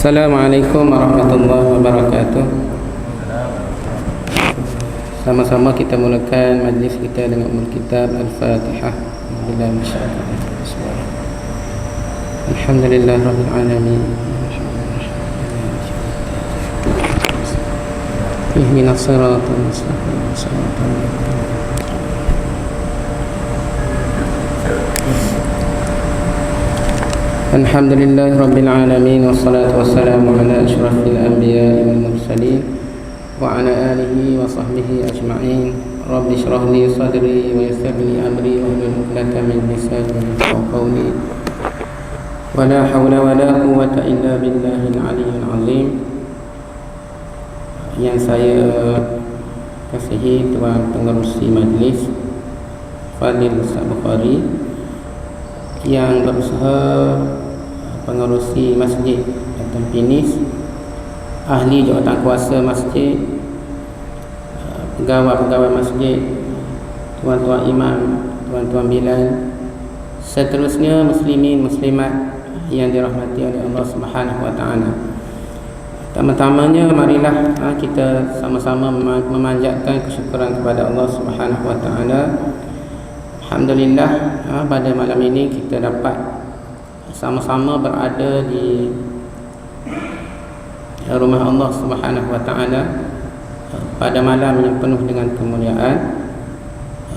Assalamualaikum warahmatullahi wabarakatuh. Sama-sama kita mulakan majlis kita dengan ummul kitab Al-Fatihah. Alhamdulillah rabbil alamin. Ihdinas siratal mustaqim. Alhamdulillah rabbil alamin, wassalatu wassalamu ala asyrafil anbiya'i wal mursalin wa ala alihi wa sahbihi ajma'in. Rabbi shrah li sadri wa yassir li amri wa hlul 'uqdatam min lisani yafqahu qawli. Wa la hawla wa la quwwata illa billahil 'aliyyil 'azim. Yang saya kasihi tuan pengerusi majlis Fadil Ustaz Bukhari, yang berusaha pengerusi masjid Tampines, ahli jawatankuasa masjid, pegawai-pegawai masjid, tuan-tuan imam, tuan-tuan bilal, seterusnya muslimin muslimat yang dirahmati oleh Allah Subhanahu wa taala. Pertama-tamanya marilah kita sama-sama memanjatkan kesyukuran kepada Allah Subhanahu wa taala. Alhamdulillah, pada malam ini kita dapat sama-sama berada di rumah Allah Subhanahu wa taala pada malam yang penuh dengan kemuliaan,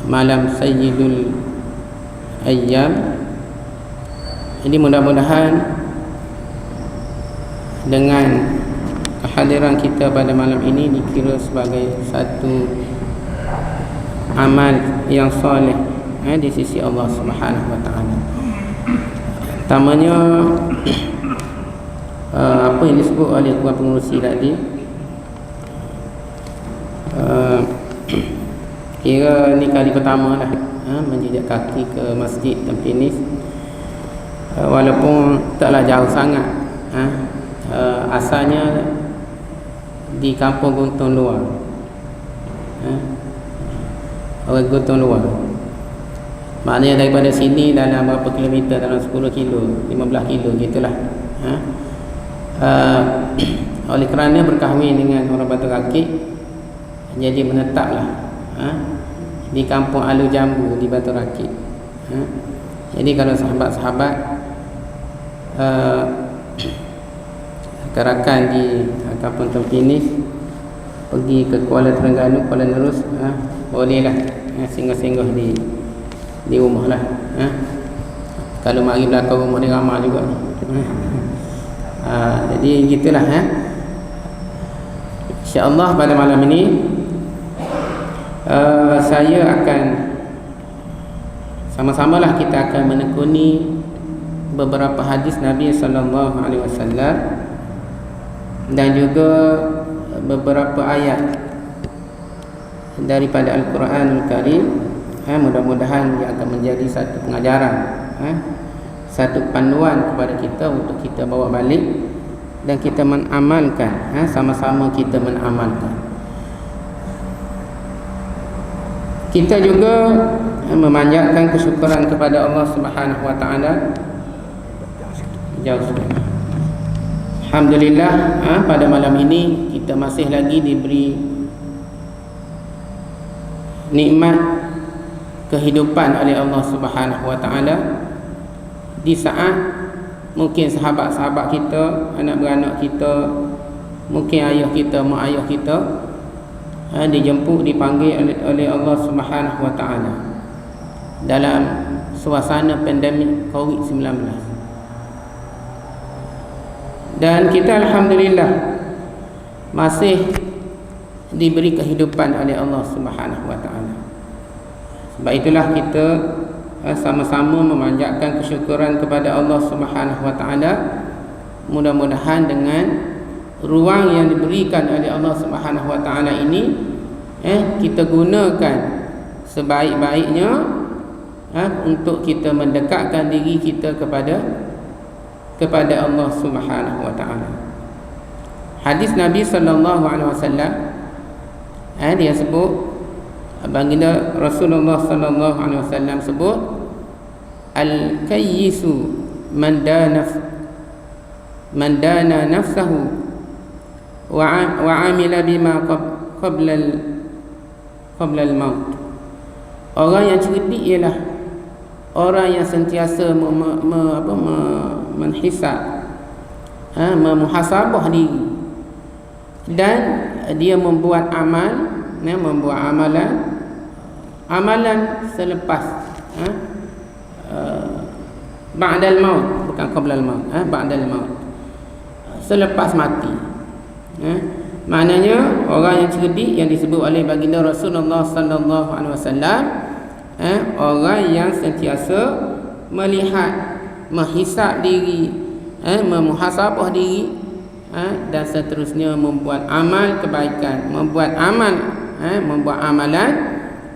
malam Sayyidul Ayyam. Jadi mudah-mudahan dengan kehadiran kita pada malam ini dikira sebagai satu amal yang soleh di sisi Allah Subhanahu wa taala. Pertamanya apa yang disebut oleh tuan pengurusi tadi, kira ni kali pertama lah menjejak kaki ke masjid Tampines, walaupun taklah jauh sangat. Asalnya di kampung Guntong Luar, orang Guntong Luar. Maknanya daripada sini dalam berapa kilometer, dalam 10 kilo, 15 kilo gitulah. Oleh kerana berkahwin dengan orang Batu Rakit, jadi menetaplah di kampung Alu Jambu di Batu Rakit. Jadi kalau sahabat-sahabat rakan di kampung Tampines pergi ke Kuala Terengganu, Kuala Nerus, bolehlah singgah-singgah di rumah lah. Kalau mari belakang rumah dia ramah juga. Jadi gitulah. InsyaAllah pada malam ini saya akan sama-samalah kita akan menekuni beberapa hadis Nabi SAW dan juga beberapa ayat daripada Al-Quranul Karim. Mudah-mudahan dia akan menjadi satu pengajaran, satu panduan kepada kita untuk kita bawa balik dan kita mengamalkan, sama-sama kita mengamalkan. Kita juga memanjatkan kesyukuran kepada Allah Subhanahu wa taala. Alhamdulillah, pada malam ini kita masih lagi diberi nikmat kehidupan oleh Allah Subhanahu wa taala di saat mungkin sahabat-sahabat kita, anak beranak kita, mungkin ayah kita, mak ayah kita dijemput, dipanggil oleh Allah Subhanahu wa taala dalam suasana pandemik COVID-19. Dan kita alhamdulillah masih diberi kehidupan oleh Allah Subhanahu wa taala. Sebab itulah kita sama-sama memanjatkan kesyukuran kepada Allah Subhanahu wa taala. Mudah-mudahan dengan ruang yang diberikan oleh Allah Subhanahu wa taala ini kita gunakan sebaik-baiknya untuk kita mendekatkan diri kita kepada Allah Subhanahu wa taala. Hadis Nabi sallallahu alaihi wasallam dia sebut, baginda Rasulullah sallallahu alaihi wasallam sebut, al-kayyisu man dana man dana nafsahu wa amila bima qabla al-maut. Orang yang cerdik ialah orang yang sentiasa menghisab, memuhasabah diri, dan dia membuat amalan selepas ba'dal maut, bukan qablal maut, ba'dal maut, selepas mati. Maknanya orang yang cerdik yang disebut oleh baginda Rasulullah sallallahu alaihi wasallam, orang yang sentiasa melihat, menghisap diri, memuhasabah diri, dan seterusnya membuat amal kebaikan, membuat amalan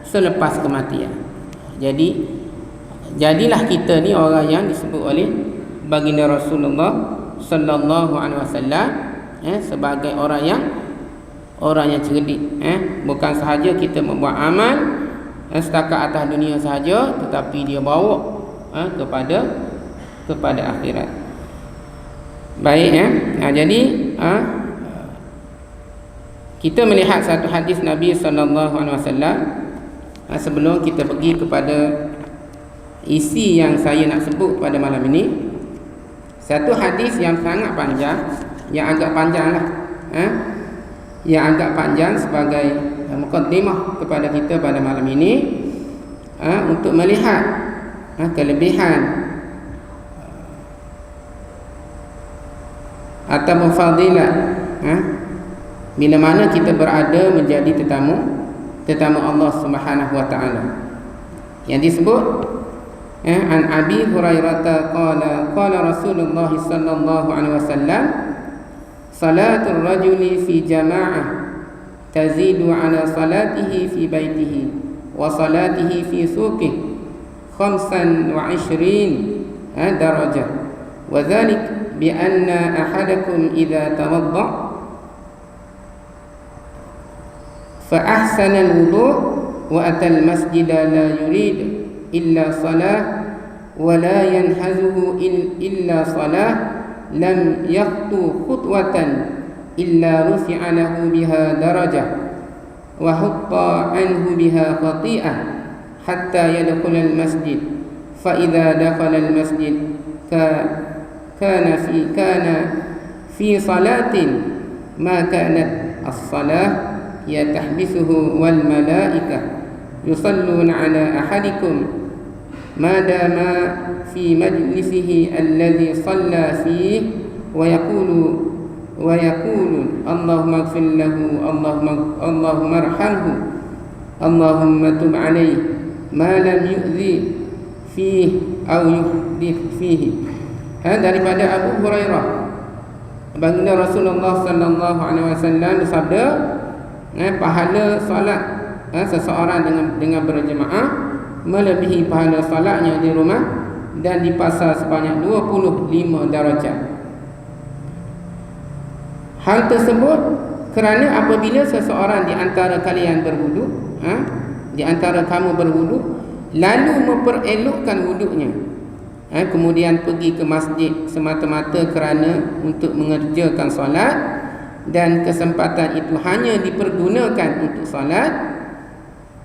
selepas kematian. Jadilah kita ni orang yang disebut oleh baginda Rasulullah sallallahu alaihi wasallam sebagai orang yang cerdik. Bukan sahaja kita membuat amal setakat atas dunia sahaja, tetapi dia bawa kepada akhirat. Baik, jadi kita melihat satu hadis Nabi sallallahu alaihi wasallam. Sebelum kita pergi kepada isi yang saya nak sebut pada malam ini, satu hadis yang sangat panjang, yang agak panjang lah, yang agak panjang sebagai mukaddimah kepada kita pada malam ini, untuk melihat kelebihan atau fadilat bila mana kita berada menjadi tetamu Allah Subhanahu wa taala. Yang disebut an Abi Hurairah qala Rasulullah sallallahu alaihi wasallam, salatul rajuli fi jama'ah tazidu ala salatihi fi baitihi wa salatihi fi suqihi 25 darajah, wa dhalik bi anna ahadakum idza tawadda fa ahsana al-wudu' wa atal masjida la yurid illa salah wa la yanhazuhu illa salah lam yaqtu khutwatan illa rufi'a lahu biha darajah wa hutta anhu biha khati'ah hatta yadkhul al-masjid, fa idza dakhala al-masjid kana fi salatin ma kanat as-salah yatahbisuhu wal malaikah yusalluna ala ahadikum ma dama fi majlisihi alladhi shalla fihi wa yaqulu Allahumma ighfir lahu, Allahumma arhamhu, Allahumma tub alayhi ma lam yu'dhi fihi aw yuhdith fihi. Daripada Abu Hurairah, baginda Rasulullah sallallahu alaihi wasallam bersabda, pahala solat seseorang dengan berjemaah melebihi pahala solatnya di rumah dan di pasar sebanyak 25 darajat. Hal tersebut kerana apabila seseorang di antara kalian berwuduk, di antara kamu berwuduk, lalu memperelokkan wuduknya, kemudian pergi ke masjid semata-mata kerana untuk mengerjakan solat, dan kesempatan itu hanya dipergunakan untuk solat,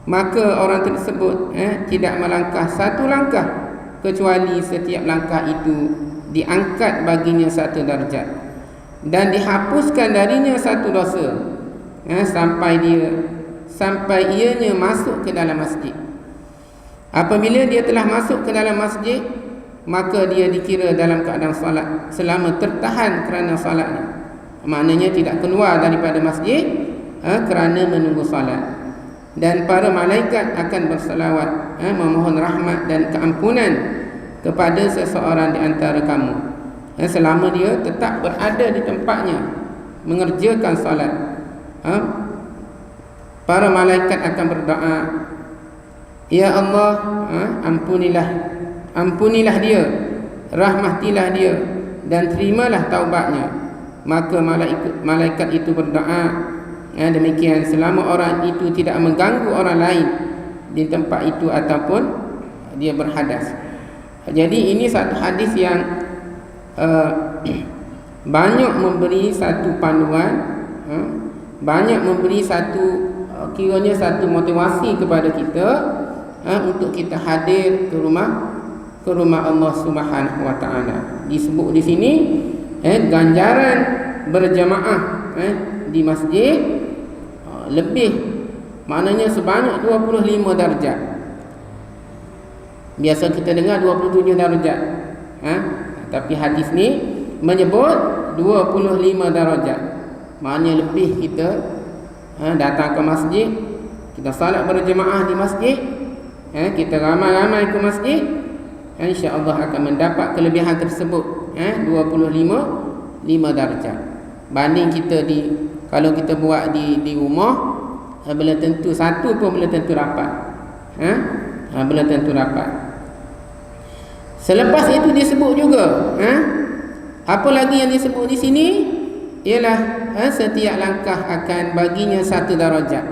maka orang tersebut tidak melangkah satu langkah kecuali setiap langkah itu diangkat baginya satu darjat dan dihapuskan darinya satu dosa, sampai ianya masuk ke dalam masjid. Apabila dia telah masuk ke dalam masjid, maka dia dikira dalam keadaan solat selama tertahan kerana solatnya. Maknanya tidak keluar daripada masjid kerana menunggu salat. Dan para malaikat akan berselawat, memohon rahmat dan keampunan kepada seseorang di antara kamu selama dia tetap berada di tempatnya mengerjakan salat. Para malaikat akan berdoa, ya Allah, ampunilah dia, rahmatilah dia, dan terimalah taubatnya. Maka malaikat itu berdoa demikian selama orang itu tidak mengganggu orang lain di tempat itu ataupun dia berhadas. Jadi ini satu hadis yang banyak memberi satu panduan, banyak memberi satu kiranya satu motivasi kepada kita untuk kita hadir ke rumah Allah Subhanahu wa taala. Disebut di sini ganjaran berjamaah di masjid lebih, maknanya sebanyak 25 darjat. Biasa kita dengar 27 darjat, tapi hadis ni menyebut 25 darjat. Maknanya lebih kita datang ke masjid, kita salat berjemaah di masjid, kita ramai-ramai ke masjid, insya-Allah akan mendapat kelebihan tersebut, 25 darjat. Banding kita kalau kita buat di rumah, belum tentu satu pun belum tentu dapat. Belum tentu dapat. Selepas itu disebut juga, apa lagi yang disebut di sini ialah setiap langkah akan baginya satu darjat.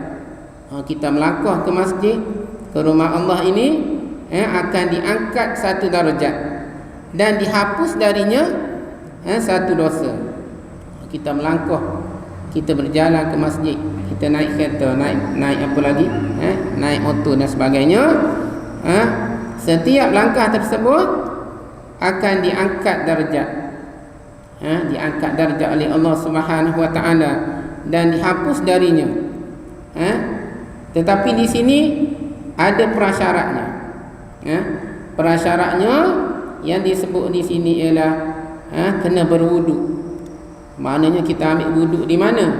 Kita melangkah ke masjid, ke rumah Allah ini, akan diangkat satu darjat dan dihapus darinya satu dosa. Kita melangkah, kita berjalan ke masjid, kita naik kereta, naik apa lagi, naik motor dan sebagainya, setiap langkah tersebut akan diangkat darjat, diangkat darjat oleh Allah Subhanahu wa taala dan dihapus darinya. Tetapi di sini ada prasyaratnya. Prasyaratnya yang disebut di sini ialah kena berwuduk. Maknanya kita ambil wuduk di mana?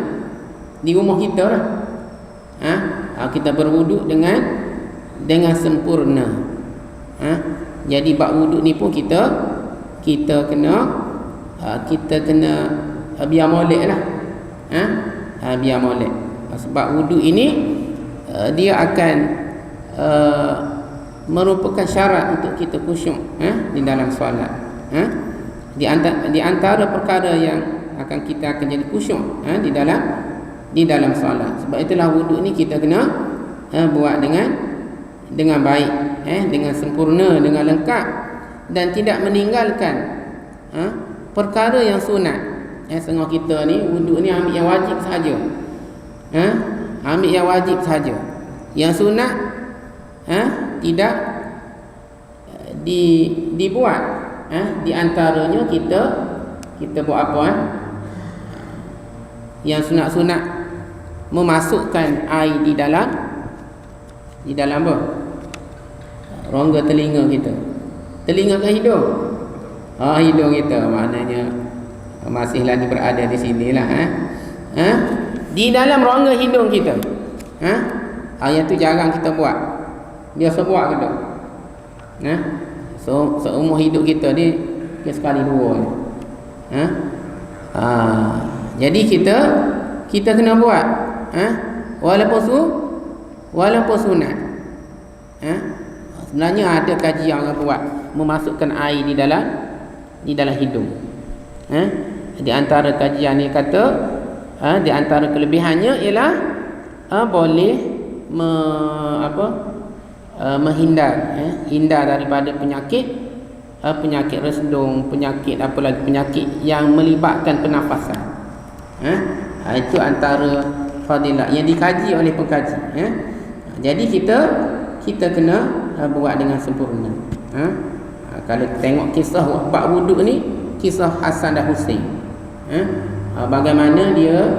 Di rumah kita lah. Kita berwuduk dengan sempurna. Jadi bab wuduk ni pun kita kena biar molek lah. Biar molek. Sebab wuduk ini dia akan merupakan syarat untuk kita khusyuk di dalam solat. Di antara perkara yang kita akan jadi khusyuk di dalam solat. Sebab itulah wuduk ni kita kena buat dengan baik, dengan sempurna, dengan lengkap, dan tidak meninggalkan perkara yang sunat. Setengah kita ni wuduk ni ambil yang wajib saja. Ambil yang wajib saja. Yang sunat tidak dibuat. Di antaranya kita buat apa? Yang sunat-sunat memasukkan air di dalam apa? Rongga telinga kita. Telinga ke hidung? Hidung kita, maknanya masih lagi berada di sinilah. Di dalam rongga hidung kita. Yang tu jarang kita buat. Biasa buat kita. So seumur hidup kita ni sekali dua. Jadi kita kena buat, walaupun sunat. Sebenarnya ada kajian yang buat memasukkan air di dalam hidung. Di antara kajian ni kata, di antara kelebihannya ialah boleh hindar daripada penyakit resdung, penyakit apa lagi, penyakit yang melibatkan pernafasan. Itu antara fadilah yang dikaji oleh pengkaji. Jadi kita kena buat dengan sempurna. Kalau tengok kisah bab wuduk ni, kisah Hasan dan Husain. Bagaimana dia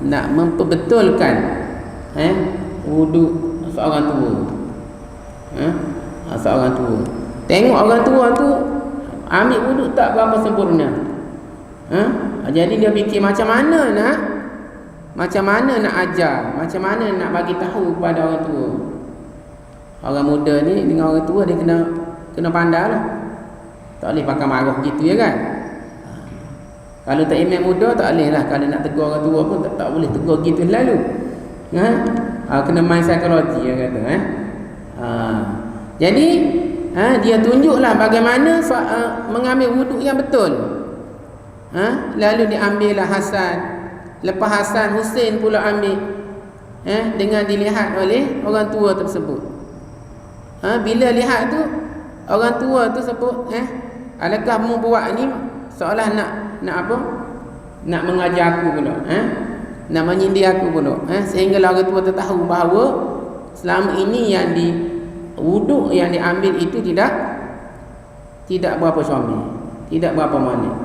nak memperbetulkan wuduk seorang tua. Seorang tua. Tengok orang tua tu ambil wuduk tak berapa sempurna. Jadi dia fikir macam mana nak ajar, macam mana nak bagi tahu kepada orang tua. Orang muda ni dengan orang tua dia kena pandai lah. Tak boleh pakai marah gitu ya kan. Kalau tak imam muda tak boleh lah. Kalau nak tegur orang tua pun tak boleh tegur gitu lalu. Kena main psikologi ya kata. Jadi dia tunjuklah bagaimana mengambil wuduk yang betul. Lalu diambillah Hasan. Lepas Hasan, Husain pula ambil. Dengan dilihat oleh orang tua tersebut. Bila lihat tu, Orang tua tu sebut adakah mu buat ni seolah nak apa? Nak mengajar aku pula, nak menyindir aku pula, sehingga orang tua tu tahu bahawa selama ini yang wuduk yang diambil itu tidak berapa suami, tidak berapa manik.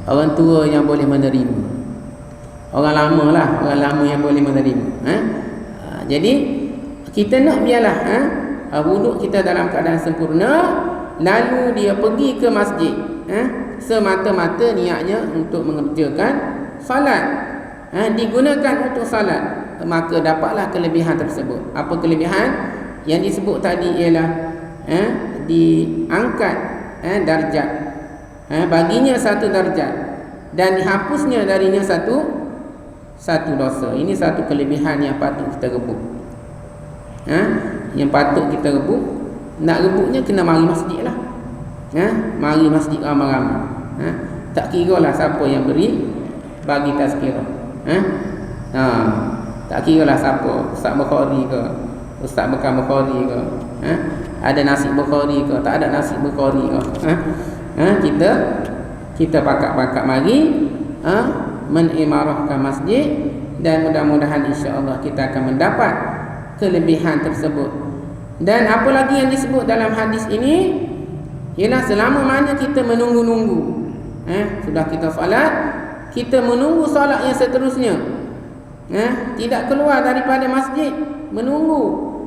Orang tua yang boleh menerima, orang lama yang boleh menerima. Jadi kita nak biarlah wuduk kita dalam keadaan sempurna, lalu dia pergi ke masjid, semata-mata niatnya untuk mengerjakan salat, digunakan untuk salat, maka dapatlah kelebihan tersebut. Apa kelebihan? Yang disebut tadi ialah diangkat darjat, baginya satu darjat, dan dihapusnya darinya satu dosa. Ini satu kelebihan yang patut kita rebut. Yang patut kita rebut. Nak rebutnya kena mari masjid lah. Mari masjid ramai-ramai. Tak kira lah siapa yang bagi tazkirah. Tak kira lah siapa, Ustaz Bukhari ke, Ustaz Bekar Bukhari ke, ada nasi Bukhari ke, tak ada nasi Bukhari ke. Kita pakak-pakak mari mengimarahkan masjid, dan mudah-mudahan insya-Allah kita akan mendapat kelebihan tersebut. Dan apa lagi yang disebut dalam hadis ini ialah selama mana kita menunggu-nunggu, sudah kita solat, kita menunggu solat yang seterusnya, tidak keluar daripada masjid, menunggu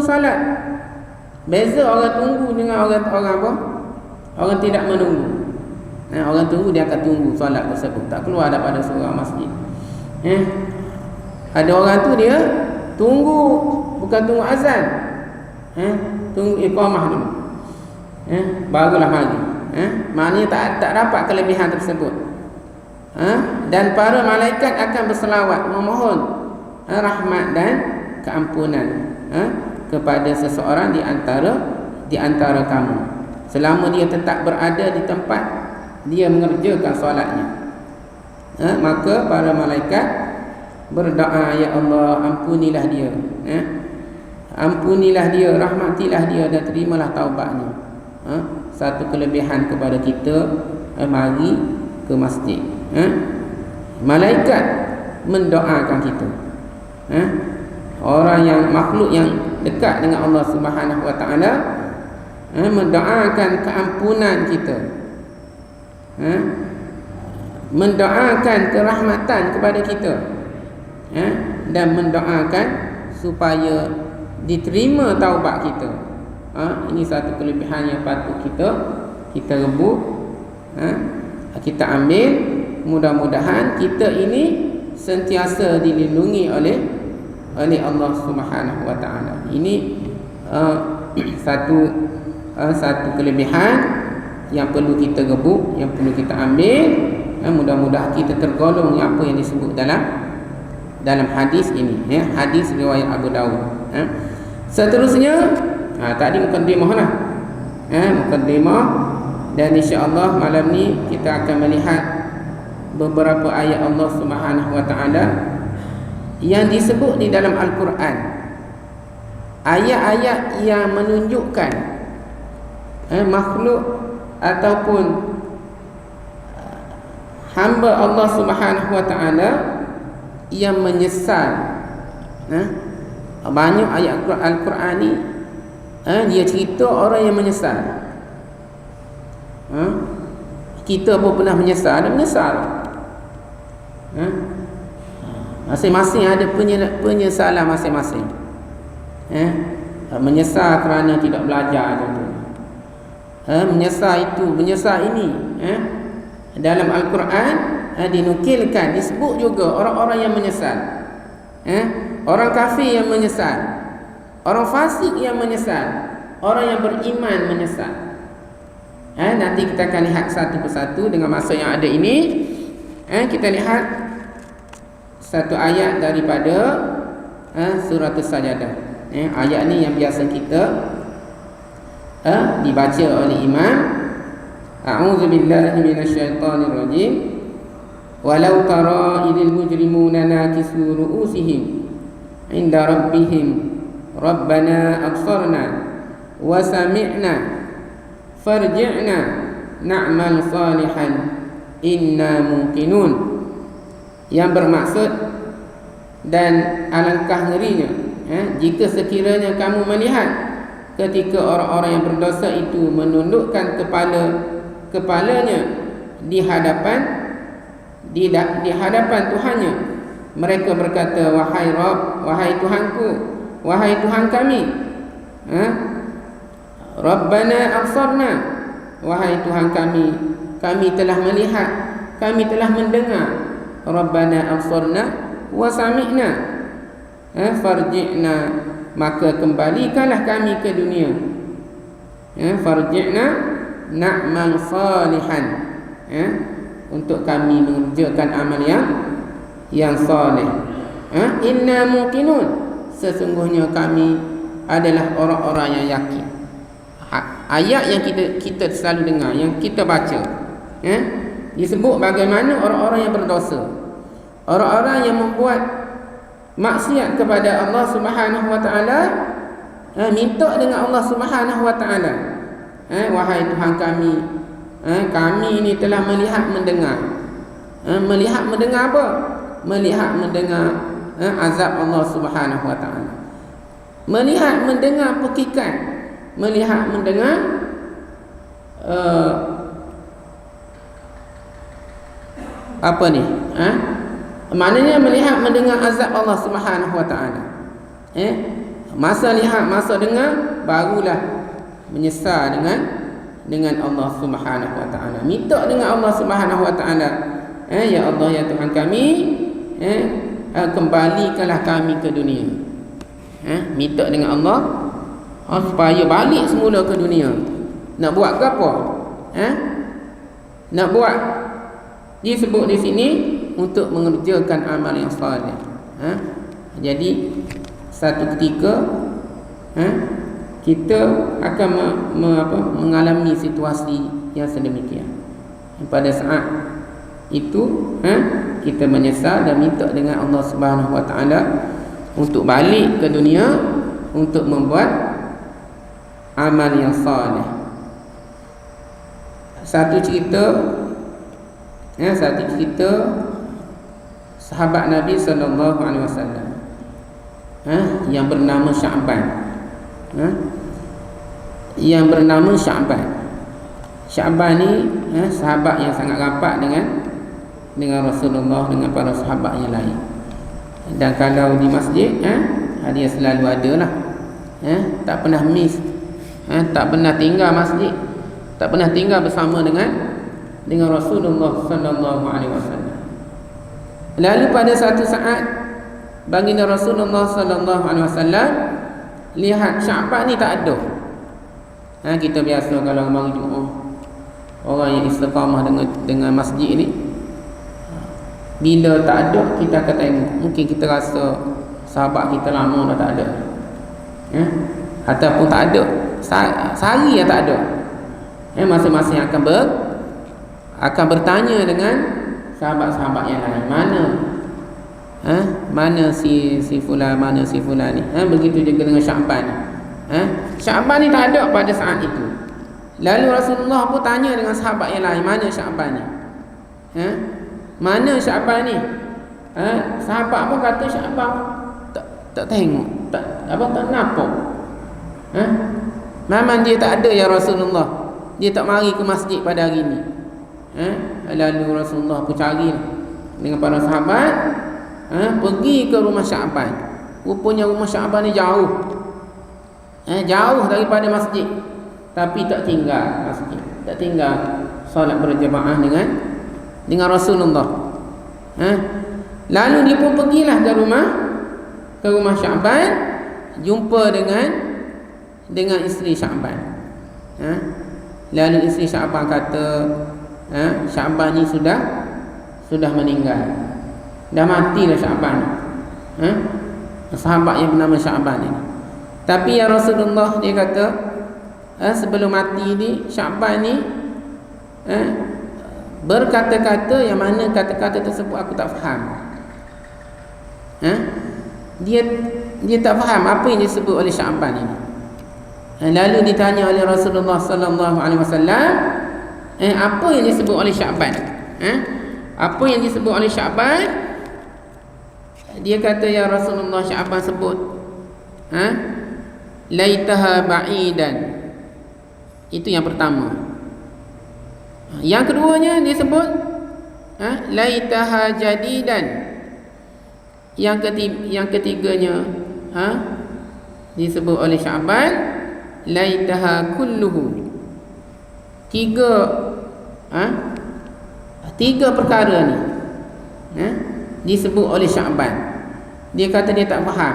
solat. Beza orang tunggu dengan orang apa? Orang tidak menunggu. Orang tunggu, dia akan tunggu solat tersebut, tak keluar daripada surau masjid. Ada orang tu dia tunggu, bukan tunggu azan, tunggu iqamah dulu, barulah mari. Maknanya tak dapat kelebihan tersebut. Dan para malaikat akan berselawat memohon rahmat dan keampunan kepada seseorang di antara kamu, selama dia tetap berada di tempat dia mengerjakan solatnya. Maka para malaikat berdoa, ya Allah, ampunilah dia, ampunilah dia, rahmatilah dia, dan terimalah taubatnya. Satu kelebihan kepada kita mari ke masjid. Malaikat mendoakan kita. Orang yang makhluk yang dekat dengan Allah Subhanahu Wa Taala mendoakan keampunan kita, mendoakan kerahmatan kepada kita, dan mendoakan supaya diterima taubat kita. Ini satu kelebihan yang patut kita rebut, kita ambil. Mudah-mudahan kita ini sentiasa dilindungi oleh Allah Subhanahu Wa Taala. Ini satu kelebihan yang perlu kita rebut, yang perlu kita ambil. Mudah-mudahan kita tergolong apa yang disebut dalam hadis ini, hadis riwayat Abu Dawud. Seterusnya tadi mukaddimah lah, mukaddimah, dan insya-Allah malam ni kita akan melihat beberapa ayat Allah Subhanahu Wa Taala yang disebut di dalam Al-Quran, ayat-ayat yang menunjukkan makhluk ataupun hamba Allah Subhanahu Wa Taala yang menyesal. Banyak ayat Al-Quran ni dia cerita orang yang menyesal. Kita pun pernah menyesal, ada menyesal. Masing-masing ada penyesalan masing-masing. Menyesal kerana tidak belajar contohnya. Menyesal itu, menyesal ini. Dalam Al-Quran dinukilkan, disebut juga orang-orang yang menyesal. Orang kafir yang menyesal, orang fasik yang menyesal, orang yang beriman menyesal. Nanti kita akan lihat satu persatu dengan masa yang ada ini. Kita lihat satu ayat daripada surah As-Sajdah. Ayat ni yang biasa kita dibaca oleh imam. A'udzubillahi minasyaitonirrajim. Walau tara idil mujrimuna nakisu ru'usihim inda rabbihim Rabbana absarna wa sami'na farji'na na'mal salihan inna muqinun. Yang bermaksud, dan alangkah ngerinya jika sekiranya kamu melihat ketika orang-orang yang berdosa itu menundukkan kepalanya di hadapan Tuhannya. Mereka berkata, wahai Rabb, wahai Tuhanku, wahai Tuhan kami, Rabbana absarna, wahai Tuhan kami telah melihat, kami telah mendengar. Rabbana absarna wa sami'na farji'na, maka kembalikanlah kami ke dunia. Farji'na na'mal salihan, untuk kami mengerjakan amal yang saleh. Inna muqinun, sesungguhnya kami adalah orang-orang yang yakin. Ayat yang kita selalu dengar, yang kita baca, disebut bagaimana orang-orang yang berdosa, orang-orang yang membuat maksiat kepada Allah Subhanahu wa taala, minta dengan Allah Subhanahu wa taala, wahai Tuhan kami, kami ini telah melihat mendengar. Melihat mendengar apa? Melihat mendengar azab Allah Subhanahu wa taala. Melihat mendengar pekikan, melihat mendengar apa ni? Maknanya melihat mendengar azab Allah Subhanahu wa taala. Masa lihat, masa dengar, barulah menyesal dengan Allah Subhanahu wa taala. Minta dengan Allah Subhanahu wa taala, ya Allah, ya Tuhan kami, kembalikanlah kami ke dunia. Minta dengan Allah supaya balik semula ke dunia. Nak buat ke apa? Nak buat, disebut di sini, untuk mengerjakan amal yang saleh. Jadi satu ketika kita akan mengalami situasi yang sedemikian. Pada saat itu kita menyesal dan minta dengan Allah Subhanahu wa taala untuk balik ke dunia, untuk membuat amal yang saleh. Satu cerita sahabat Nabi sallallahu alaihi wasallam yang bernama Sya'ban. Yang bernama Sya'ban. Sya'ban ni sahabat yang sangat rapat dengan Rasulullah, dengan para sahabat yang lain. Dan kalau di masjid, dia selalu ada lah. Tak pernah miss, tak pernah tinggal masjid, tak pernah tinggal bersama dengan Rasulullah sallallahu alaihi wasallam. Lalu pada satu saat, baginda Rasulullah sallallahu alaihi wasallam lihat Sya'ban ni tak ada. Kita biasa kalau malam Jumaat, orang yang istiqamah dengan masjid ni, bila tak ada, kita akan tengok. Mungkin kita rasa sahabat kita lama dah tak ada, ataupun tak ada, sehari yang tak ada. Masing-masing akan bertanya dengan sahabat-sahabat yang lain, mana si fulan, mana si fulan ni. Begitu juga dengan Sya'ban. Sya'ban ni tak ada pada saat itu. Lalu Rasulullah pun tanya dengan sahabat yang lain, mana Sya'ban ni? Mana Sya'ban ni? Sahabat pun kata Sya'ban tak tengok, tak nampak. Memang dia tak ada ya Rasulullah. Dia tak mari ke masjid pada hari ni. Lalu Rasulullah pun cari dengan para sahabat, pergi ke rumah Sya'ban. Rupanya rumah Sya'ban ni jauh, jauh daripada masjid, tapi tak tinggal masjid, tak tinggal solat berjemaah dengan Rasulullah. Lalu dia pun pergilah ke rumah Sya'ban, jumpa dengan isteri Sya'ban. Lalu isteri Sya'ban kata, Sya'ban ni sudah meninggal, dah matilah Sya'ban. Sahabat yang bernama Sya'ban ni. Tapi ya Rasulullah, dia kata, sebelum mati ni Sya'ban ni berkata-kata yang mana kata-kata tersebut aku tak faham. Dia dia tak faham apa yang disebut oleh Sya'ban ini. Lalu ditanya oleh Rasulullah sallallahu alaihi wasallam, apa yang disebut oleh Sya'ban? Apa yang disebut oleh Sya'ban? Dia kata, ya Rasulullah, Sya'ban sebut laitaha ba'idan. Itu yang pertama. Yang keduanya dia sebut laitaha jadidan. Yang ketiganya disebut oleh Sya'ban laitaha kulluhu. Tiga perkara ni disebut oleh Sya'ban. Dia kata dia tak faham.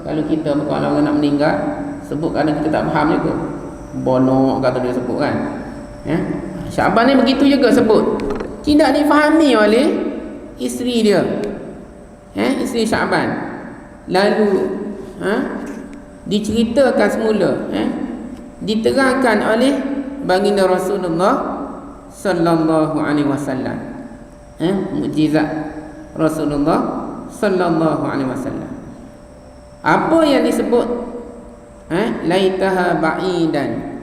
Kalau kita kalau orang nak meninggal sebut kadang kita tak faham juga. Bonok kata dia sebut kan. Sya'ban ni begitu juga sebut. Tidak difahami oleh isteri dia. Isteri Sya'ban. Lalu diceritakan semula, diterangkan oleh baginda Rasulullah sallallahu alaihi wasallam. Mukjizat Rasulullah sallallahu alaihi wasallam. Apa yang disebut laitaha ba'idan,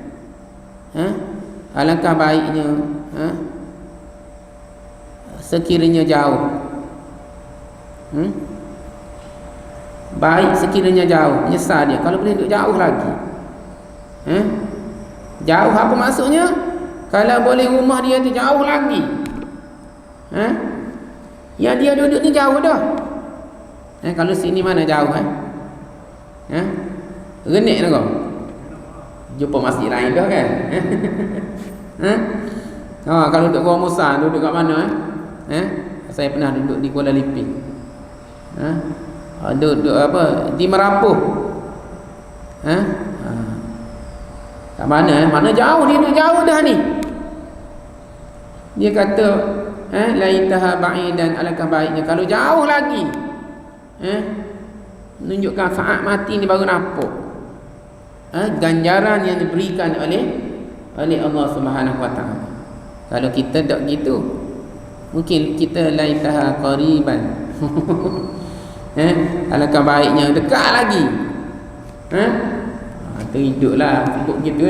alangkah baiknya sekiranya jauh. Baik sekiranya jauh. Menyesal dia kalau boleh duduk jauh lagi. Jauh apa maksudnya? Kalau boleh rumah dia tu jauh lagi. Ya dia duduk ni jauh dah. Kalau sini mana jauh renek dah kau. Jumpa masjid lain dah kan. Kalau duduk Gua Musa, duduk kat mana saya pernah duduk di Kuala Lumpur. Duduk apa di Merapuh. Kat mana mana jauh, dia duduk jauh dah ni. Dia kata laitaha ba'idan, alangkah baiknya kalau jauh lagi. Menunjukkan saat mati ni baru nampak ganjaran yang diberikan oleh Allah Subhanahu wa taala. Kalau kita tak gitu, mungkin kita laitaha qariban. Alangkah baiknya dekat lagi. Hiduplah sebut gitu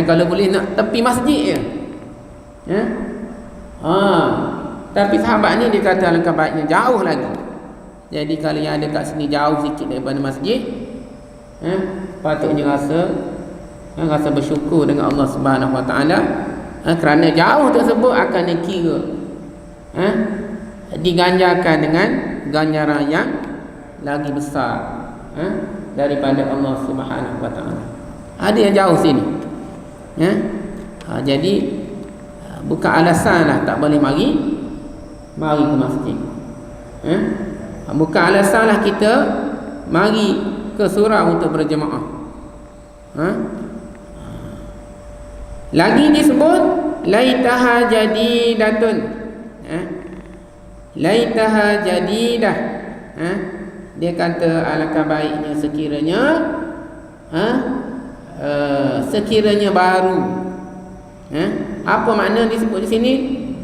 kalau boleh nak tepi masjid je. Tapi sahabat ni dia kata alangkah baiknya jauh lagi. Jadi kalau yang ada kat sini jauh sikit daripada masjid, patutnya rasa bersyukur dengan Allah Subhanahu wa taala, kerana jauh tersebut akan dikira diganjarkan dengan ganjaran yang lagi besar daripada Allah Subhanahu wa taala. Ada yang jauh sini. Jadi bukan alasanlah tak boleh mari ke masjid. Bukan alasanlah kita mari ke surau untuk berjemaah. Lagi disebut laitaha jadidatun. Laitaha jadidah. Dia kata alangkah baiknya sekiranya baru. Apa makna disebut di sini?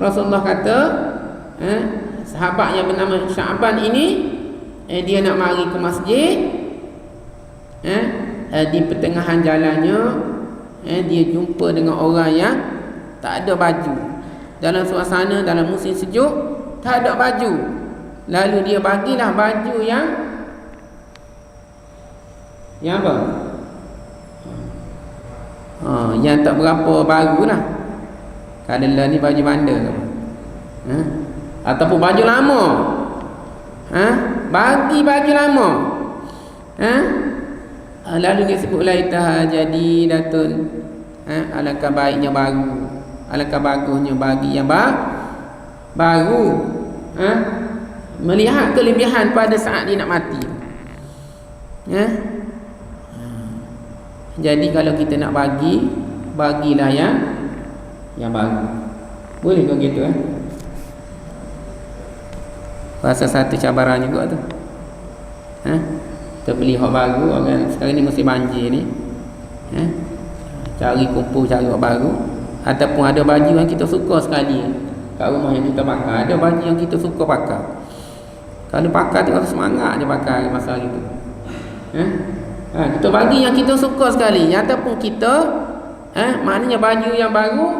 Rasulullah kata sahabat yang bernama Sya'ban ini dia nak mari ke masjid. Di pertengahan jalannya dia jumpa dengan orang yang tak ada baju. Dalam suasana dalam musim sejuk tak ada baju. Lalu dia bagilah baju yang apa? Yang tak berapa baru lah. Kadang-kadang ni baju bandar ataupun baju lama. Bagi baju lama. Lalu dia sebut laitaha jadidatun. Alangkah baiknya baru. Alangkah bagusnya bagi yang baru. Melihat kelebihan pada saat dia nak mati. Jadi kalau kita nak bagilah yang baru. Boleh ke gitu Rasa satu cabaran juga tu. Kita beli hak baru, orang sekarang ni musim banjir ni. Cari kumpul cari hak baru, ataupun ada baju yang kita suka sekali kat rumah yang kita pakai, ada baju yang kita suka pakai. Kalau pakai tu semangat je pakai masa itu. Kita bagi yang kita suka sekali. Ataupun kita maknanya baju yang baru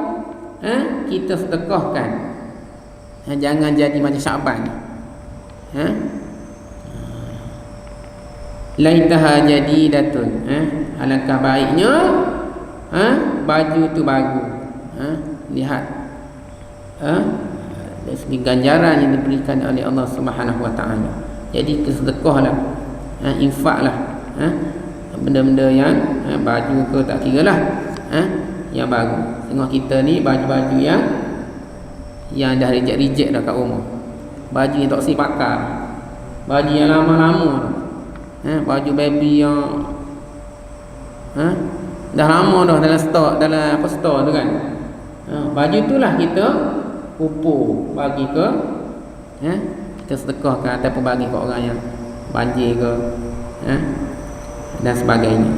kita sedekahkan. Jangan jadi macam Syaban. Laitaha jadidatun. Alangkah baiknya baju tu baru. Lihat dari segi ganjaran yang diberikan oleh Allah Subhanahu Wa Taala. Jadi kesedekahlah, infaklah, benda-benda yang baju ke tak kiralah, yang baru. Tengok kita ni baju-baju yang dah reject dah kat rumah. Baju yang tak si pakai, baju yang lama-lama, baju baby yang dah lama dah dalam stok, dalam apa store tu kan. Baju itulah kita pupuk bagi ke kita sedekahkan ataupun bagi ke orang yang banjir ke dan sebagainya.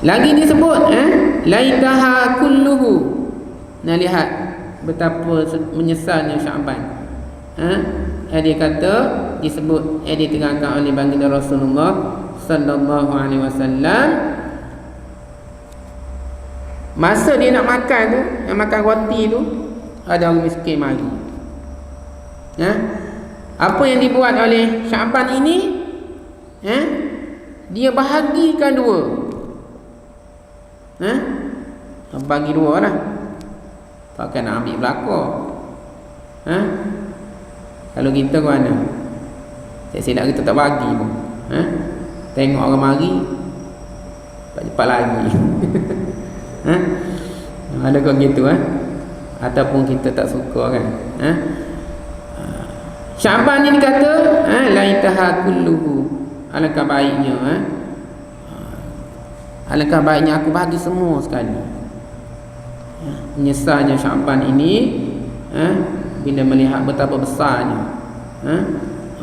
Lagi disebut laitaha kulluhu. Nah, lihat betapa menyesalnya Syaban. Dia kata disebut, diterangkan oleh baginda Rasulullah sallallahu alaihi wasallam, masa dia nak makan tu, nak makan roti tu, ada orang miskin mari. Apa yang dibuat oleh Syaban ini, dia bahagikan dua. Bagi dua lah. Takkan nak ambil belakang. Kalau kita ke mana? Saya silap kita tak bagi pun. Tengok orang mari, cepat lagi. Ada kau gitu ataupun kita tak suka kan. Syaban ni kata laitaha kulluhu. Alangkah baiknya alangkah baiknya aku bagi semua sekali. Menyesalnya Syaban ini bila melihat betapa besarnya,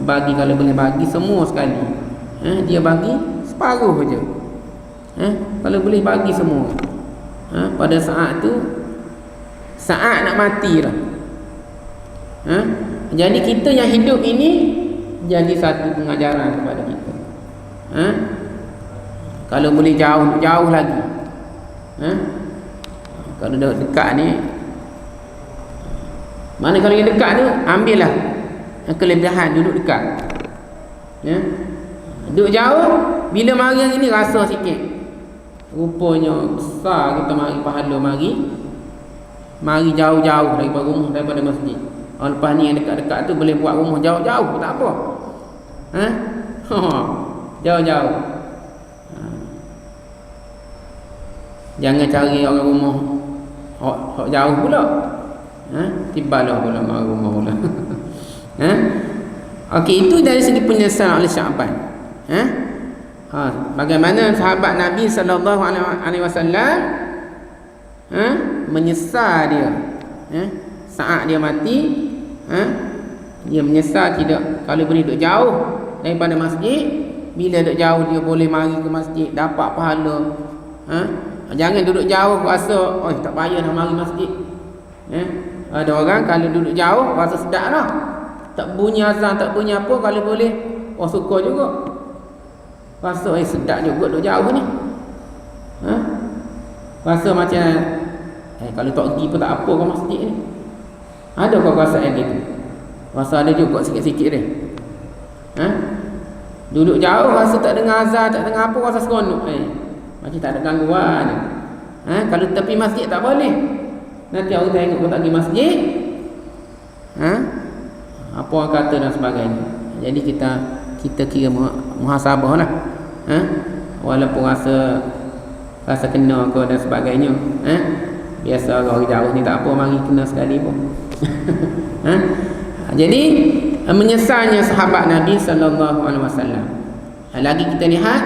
bagi kalau boleh bagi semua sekali, dia bagi separuh je. Kalau boleh bagi semua, pada saat tu saat nak mati lah. Jadi kita yang hidup ini jadi satu pengajaran kepada kita. Kalau boleh jauh lagi, kalau dekat ni, mana kalau yang dekat tu ambillah kelebihan duduk dekat. Duduk jauh, bila mari yang ini rasa sikit, rupanya besar kita mari pahala, mari jauh-jauh daripada rumah, daripada masjid. Lepas ni yang dekat-dekat tu boleh buat rumah jauh-jauh, tak apa. Jauh-jauh. Jangan cari orang rumah jauh pula. Tibalah pula mari rumah pula. Okey, itu dari segi penyesalan oleh Syaban. Bagaimana sahabat Nabi sallallahu alaihi wasallam menyesal dia saat dia mati, dia menyesal tidak, kalau boleh duduk jauh daripada masjid. Bila duduk jauh dia boleh mari ke masjid, dapat pahala. Jangan duduk jauh rasa tak payah nak mari masjid. Ada orang kalau duduk jauh rasa sedap lah, tak bunyi azan, tak bunyi apa, kalau boleh suka juga, rasa sedap juga duduk jauh ni. Rasa macam kalau tak pergi pun tak apa ke masjid ni. Ada kau rasa gitu? Rasa ada juga sikit-sikit dia. Duduk jauh rasa tak dengar azan, tak dengar apa, rasa seronok. Macam tak ada gangguan. Kalau tepi masjid tak boleh. Nanti orang tengok kau tak pergi masjid, apa orang kata dan sebagainya. Jadi kita kira muhasabah lah. Walaupun rasa kena kau dan sebagainya. Biasa orang jauh ni tak apa, mari kena sekali pun. Jadi menyesalnya sahabat Nabi sallallahu alaihi wasallam. Lagi kita lihat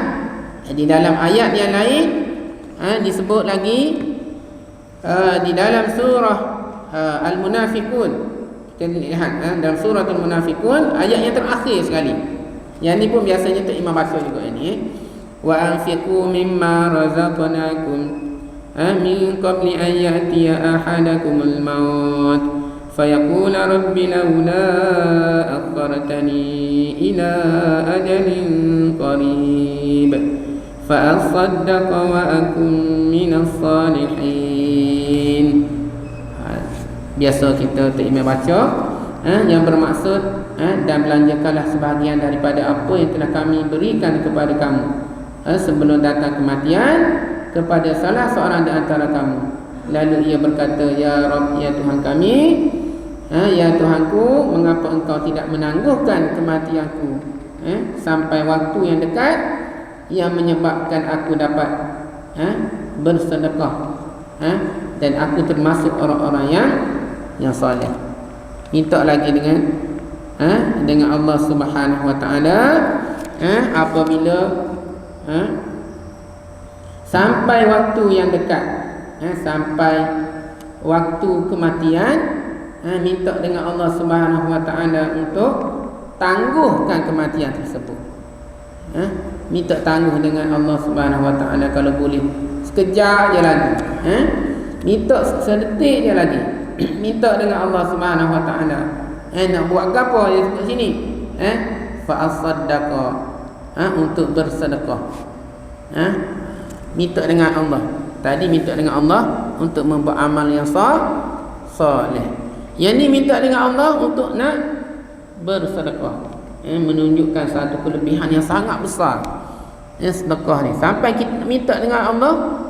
di dalam ayat yang lain, disebut lagi di dalam surah Al-Munafiqun. Kita lihat dalam surah Al-Munafiqun ayat yang terakhir sekali. Yang ni pun biasanya tak imam baca juga ini. Wa anfiqu mimma razaqnakum min qabli an ya'tiya ahadakumul maut فيقول رب لولا أخرتني إلى أجل قريب فأصدق وأكن من الصالحين. Biasa kita terima baca yang bermaksud dan belanjakanlah sebahagian daripada apa yang telah kami berikan kepada kamu sebelum datang kematian kepada salah seorang di antara kamu. Lalu ia berkata, ya Rabb, ya Tuhan kami, ya Tuhanku, mengapa engkau tidak menangguhkan kematianku sampai waktu yang dekat yang menyebabkan aku dapat bersedekah dan aku termasuk orang-orang yang soleh. Minta lagi dengan Allah Subhanahu Wa Taala apabila sampai waktu yang dekat, sampai waktu kematian, minta dengan Allah Subhanahu Wa Taala untuk tangguhkan kematian tersebut. Minta tangguh dengan Allah Subhanahu Wa Taala kalau boleh sekejap je lagi, minta sedetik je lagi. Minta dengan Allah Subhanahu Wa Taala. Nak buat apa dia sebut sini? Fa asaddaqa, untuk bersedekah. Minta dengan Allah. Tadi minta dengan Allah untuk membuat amal yang soleh. Yang ni minta dengan Allah untuk nak bersedekah. Menunjukkan satu kelebihan yang sangat besar. Sedekah ni. Sampai kita minta dengan Allah,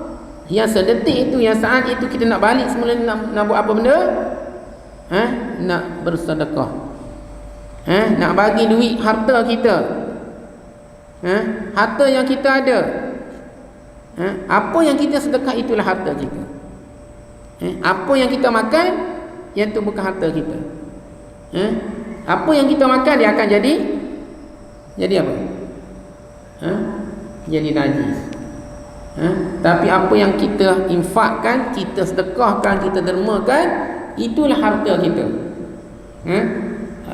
yang sedetik itu, yang saat itu kita nak balik semula, nak buat apa benda? Nak bersedekah. Nak bagi duit harta kita. Harta yang kita ada. Apa yang kita sedekah itulah harta kita. Apa yang kita makan, yang tu bukan harta kita. Apa yang kita makan dia akan jadi apa? Jadi najis. Tapi apa yang kita infakkan, kita sedekahkan, kita dermakan, itulah harta kita.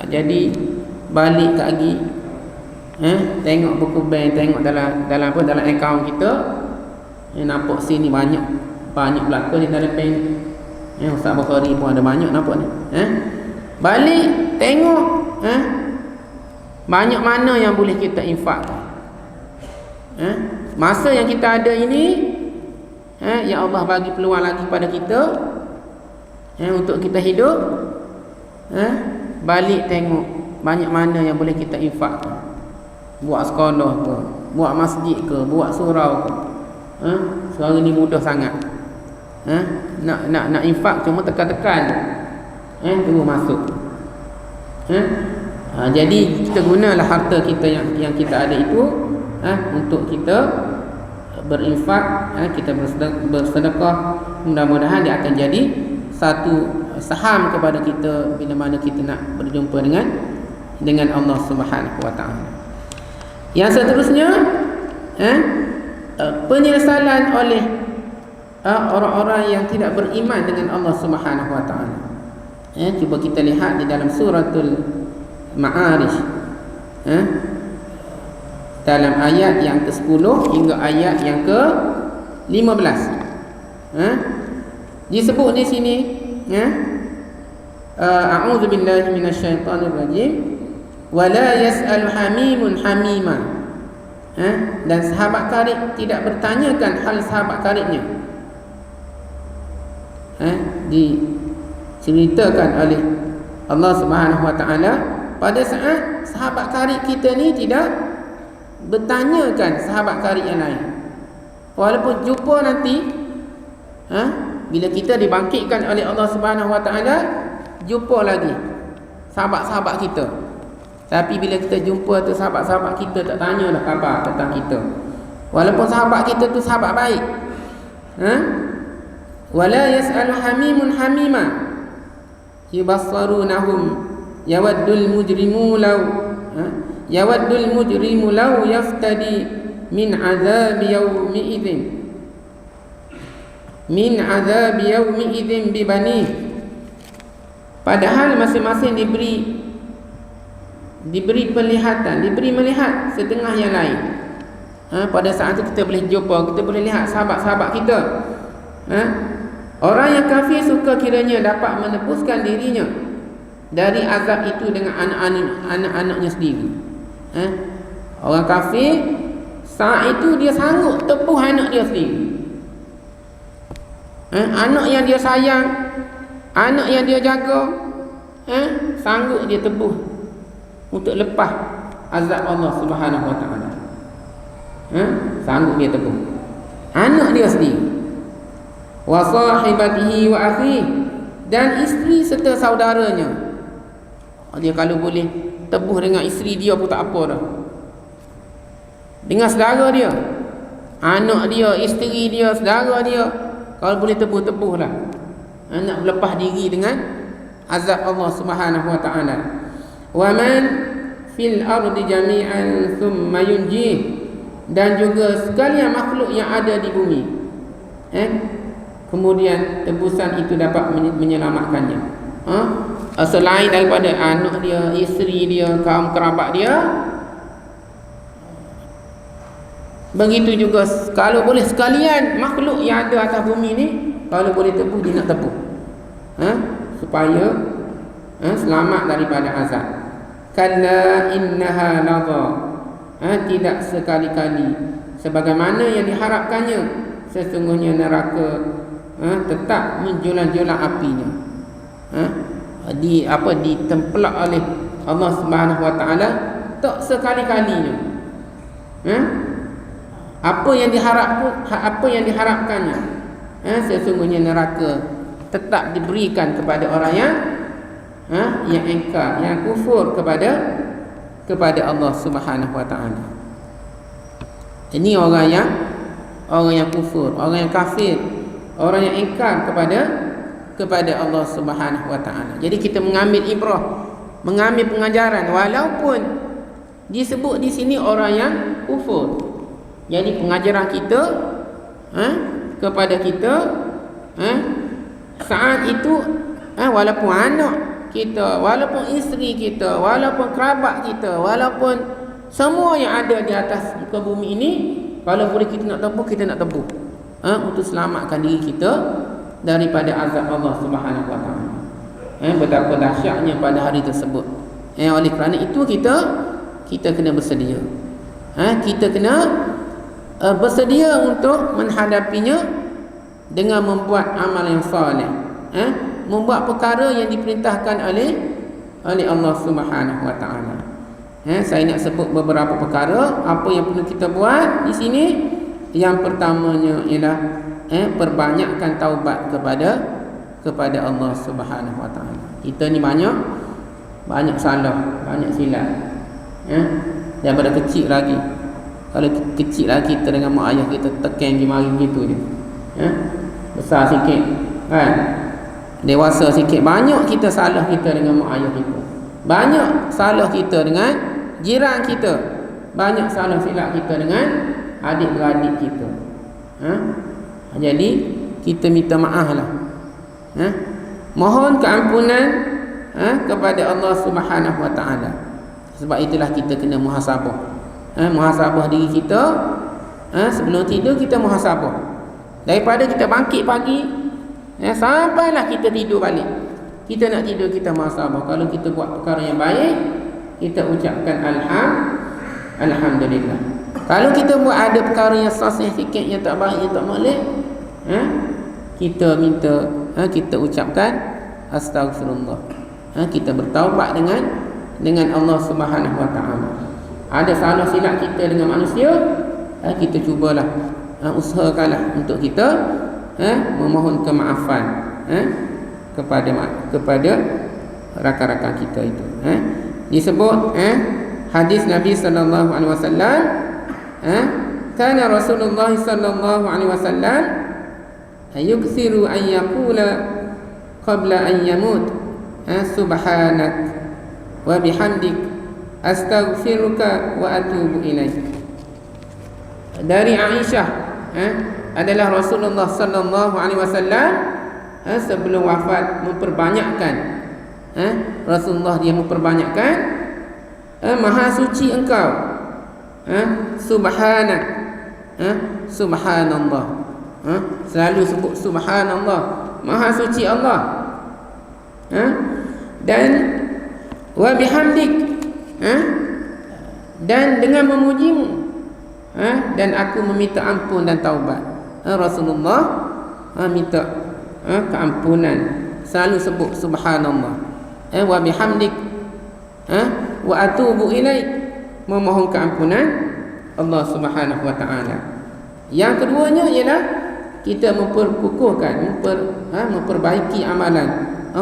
Jadi balik lagi, tengok buku bank, tengok dalam akaun kita, nampak sini banyak belaka di dalam bank. Ustaz Bukhari pun ada banyak nampak ni. Balik tengok, banyak mana yang boleh kita infakkan. Masa yang kita ada ini, ya Allah bagi peluang lagi pada kita untuk kita hidup. Balik tengok banyak mana yang boleh kita infakkan. Buat sekolah ke, buat masjid ke, buat surau ke. Sekarang ni mudah sangat. Nak infak cuma tekan-tekan, tunggu masuk. Jadi kita gunalah harta kita yang kita ada itu untuk kita berinfak, kita bersedekah. Mudah-mudahan dia akan jadi satu saham kepada kita bila mana kita nak berjumpa dengan Allah Subhanahu Wa Taala. Yang seterusnya, penyesalan oleh orang-orang yang tidak beriman dengan Allah Subhanahu Wa Taala. Cuba kita lihat di dalam suratul Ma'arij, dalam ayat yang ke-10 hingga ayat yang ke-15. Disebut di sini, a'udzu billahi minasyaitonir rajim, wala yas'alu hamimun hamima. Dan sahabat karib tidak bertanyakan hal sahabat karibnya. Diceritakan oleh Allah Subhanahu Wa Taala pada saat sahabat karib kita ni tidak bertanyakan sahabat karib yang lain. Walaupun jumpa nanti, bila kita dibangkitkan oleh Allah Subhanahu Wa Taala, jumpa lagi sahabat-sahabat kita. Tapi bila kita jumpa tu sahabat-sahabat kita tak tanyalah khabar tentang kita. Walaupun sahabat kita tu sahabat baik. Wala yas'alu hamimun hamima yubassarunahum yawaddul mujrimu law yaftadi min azabi yawmi idzin bi bani. Padahal masing-masing diberi penglihatan, diberi melihat setengah yang lain. Pada saat itu kita boleh jumpa, kita boleh lihat sahabat-sahabat kita. Orang yang kafir suka kiranya dapat menebuskan dirinya dari azab itu dengan anak-anaknya sendiri. Orang kafir saat itu dia sanggup tepuh anak dia sendiri. Anak yang dia sayang, anak yang dia jaga, sanggup dia tepuh untuk lepas azab Allah Subhanahu Wa Taala. Sanggup dia tepuh anak dia sendiri. Wa sahibatihi wa akhihi, dan isteri serta saudaranya. Dia kalau boleh tebuh dengan isteri dia pun tak apa dah. Dengan saudara dia, anak dia, isteri dia, saudara dia, kalau boleh tebuh-tebuh lah. Nak lepas diri dengan azab Allah Subhanahu Wa Taala. Wa man fil ardi jami'an thumma yunjih, dan juga sekalian makhluk yang ada di bumi, kemudian tebusan itu dapat menyelamatkannya. Selain daripada anak dia, isteri dia, kaum kerabat dia, begitu juga kalau boleh sekalian makhluk yang ada atas bumi ni, kalau boleh tebuh dia nak tebuh, supaya selamat daripada azab. Kalla innaha ladha, tidak sekali-kali sebagaimana yang diharapkannya, sesungguhnya neraka tetap menjulang-julang apinya. Ditempelak oleh Allah Subhanahu Wa Taala tak sekali-kalinya. Apa yang diharapkannya, sesungguhnya neraka tetap diberikan kepada orang yang ingkar, yang kufur kepada Allah Subhanahu Wa Taala. Ini orang yang kufur, orang yang kafir, orang yang ingkar kepada Allah Subhanahu Wa Taala. Jadi kita mengambil ibrah, mengambil pengajaran, walaupun disebut di sini orang yang kufur. Jadi pengajaran kita kepada kita saat itu, walaupun anak kita, walaupun isteri kita, walaupun kerabat kita, walaupun semua yang ada di atas muka bumi ini, kalau boleh kita nak tepuh, kita nak tepuh untuk selamatkan diri kita daripada azab Allah Subhanahu Wa Taala. Betapa dahsyatnya pada hari tersebut. Oleh kerana itu kita kena bersedia. Kita kena bersedia untuk menghadapinya dengan membuat amal yang soleh, membuat perkara yang diperintahkan oleh Allah Subhanahu Wa Taala. Saya nak sebut beberapa perkara apa yang perlu kita buat di sini. Yang pertamanya ialah perbanyakkan taubat kepada Allah Subhanahu Wa Taala. Kita ni banyak salah, banyak silap. Daripada kecil lagi. Kalau kecil lagi kita dengan mak ayah kita tekan pergi mari gitu je. Besar sikit kan, dewasa sikit, banyak kita salah kita dengan mak ayah kita, banyak salah kita dengan jiran kita, banyak salah silap kita dengan adik-beradik kita. Jadi kita minta maaf lah, mohon keampunan kepada Allah Subhanahu Wa Taala. Sebab itulah kita kena muhasabah, muhasabah diri kita. Sebelum tidur kita muhasabah. Daripada kita bangkit pagi sampailah kita tidur balik, kita nak tidur, kita muhasabah. Kalau kita buat perkara yang baik, kita ucapkan Alhamdulillah. Kalau kita buat ada perkara yang sasih sikit, yang tak baik, yang tak molek, kita minta, kita ucapkan Astaghfirullah. Kita bertaubat dengan Allah Subhanahu Wa Taala. Ada salah silap kita dengan manusia, kita cubalah, usahakanlah untuk kita memohon kemaafan kepada rakan-rakan kita itu. Disebut hadis Nabi sallallahu alaihi wasallam, kana Rasulullah sallallahu alaihi wasallam yukthiru an yaqula qabla an yamut subhanak wa bihamdik astaghfiruka wa atubu ilaik. Dari Aisyah adalah Rasulullah sallallahu alaihi wasallam sebelum wafat memperbanyakkan, Rasulullah dia memperbanyakkan maha suci engkau, subhanak, subhanallah, selalu sebut subhanallah, Maha suci Allah. Dan wa bihamdik, dan dengan memujimu, dan aku meminta ampun dan taubat. Rasulullah minta keampunan, selalu sebut subhanallah, wa bihamdik, wa atubu ilaik, memohon keampunan Allah Subhanahu wa taala. Yang keduanya ialah kita memperkukuhkan, memperbaiki amalan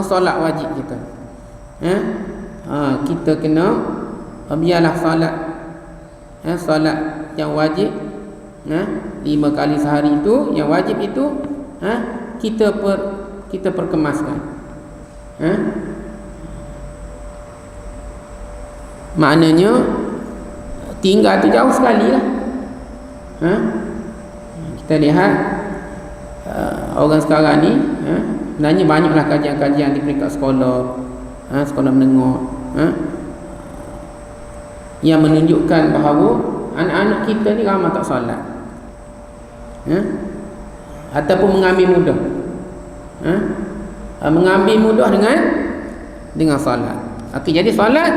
solat wajib kita. Kita kena biarlah solat yang wajib 5 kali sehari itu, yang wajib itu kita perkemaskan. Maknanya tinggal tu jauh sekali lah. Kita lihat orang sekarang ni, sebenarnya banyaklah kajian-kajian di peringkat sekolah, sekolah menengah, yang menunjukkan bahawa anak-anak kita ni ramai tak solat, ataupun mengambil mudah, mengambil mudah dengan solat. Okey, jadi solat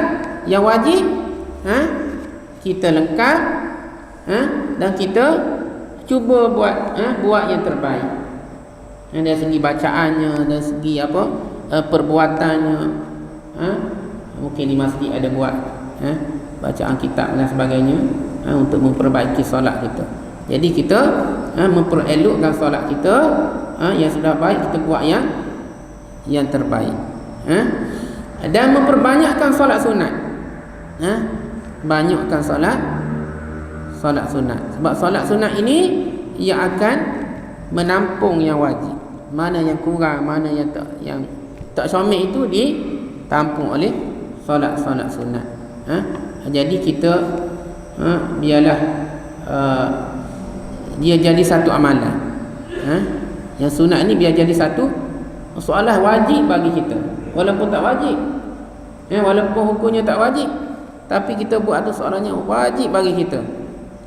yang wajib kita lengkap, dan kita cuba buat yang terbaik, dari segi bacaannya, dari segi perbuatannya. Mungkin di masjid ada buat bacaan kitab dan sebagainya, untuk memperbaiki solat kita. Jadi kita memperelokkan solat kita, yang sudah baik kita buat yang terbaik, dan memperbanyakkan solat sunat. Banyakkan solat sunat. Sebab solat sunat ini ia akan menampung yang wajib. Mana yang kurang, mana yang tak syamil itu ditampung oleh solat sunat. Jadi kita biarlah dia jadi satu amalan. Yang sunat ni biar jadi satu soalah wajib bagi kita. Walaupun tak wajib, walaupun hukumnya tak wajib, tapi kita buat tu soalannya wajib bagi kita.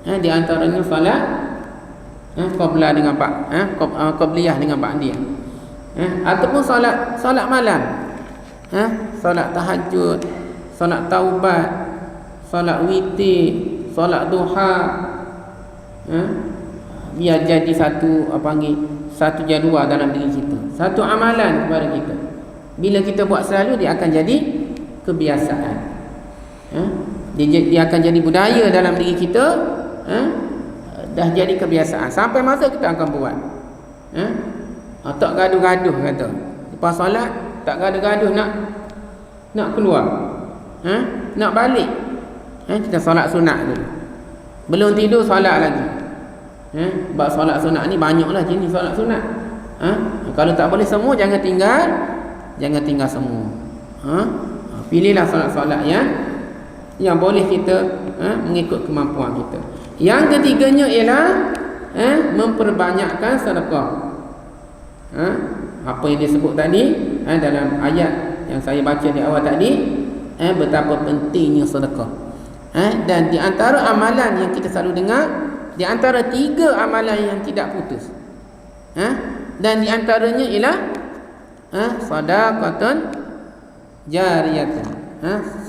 Di antaranya solat qabla dengan qabliyah dengan ba'diyah, ataupun solat malam, solat tahajud, solat taubat, solat witir, solat duha, biar jadi satu satu jadual dalam diri kita, satu amalan kepada kita. Bila kita buat selalu, dia akan jadi kebiasaan. Dia akan jadi budaya dalam diri kita. Dah jadi kebiasaan, sampai masa kita akan buat. Tak gaduh-gaduh kata. Lepas solat tak gaduh-gaduh nak keluar, nak balik. Kita solat sunat dulu, belum tidur solat lagi. Sebab solat sunat ni banyaklah jenis solat sunat. Kalau tak boleh semua, jangan tinggal semua. Pilihlah solat-solat yang boleh kita mengikut kemampuan kita. Yang ketiganya ialah memperbanyakkan sedekah. Apa yang disebut tadi dalam ayat yang saya baca di awal tadi, betapa pentingnya sedekah. Dan di antara amalan yang kita selalu dengar, di antara 3 amalan yang tidak putus, dan di antaranya ialah sedekahun jariyah,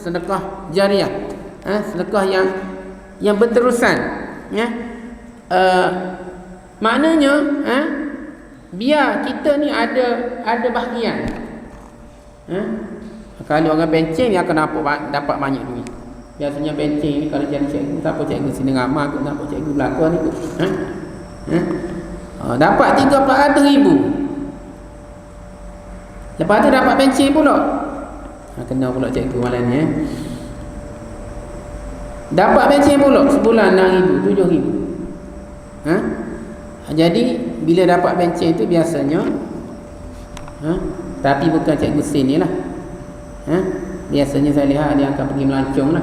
sedekah jariyah, sedekah yang berterusan. Maknanya biar kita ni ada bahagian. Kalau orang benceng, dia akan dapat banyak duit. Biasanya benceng ni kalau jadi cikgu, siapa cikgu sini ramah kot, siapa cikgu belakang ni kot, dapat 300,000. Lepas tu dapat benceng pula, kena pula cikgu malam ni. Dapat benceng pula sebulan 6,000, 7,000. Jadi bila dapat benceng tu biasanya, tapi bukan cikgu sini lah, biasanya saya lihat dia akan pergi melancong lah.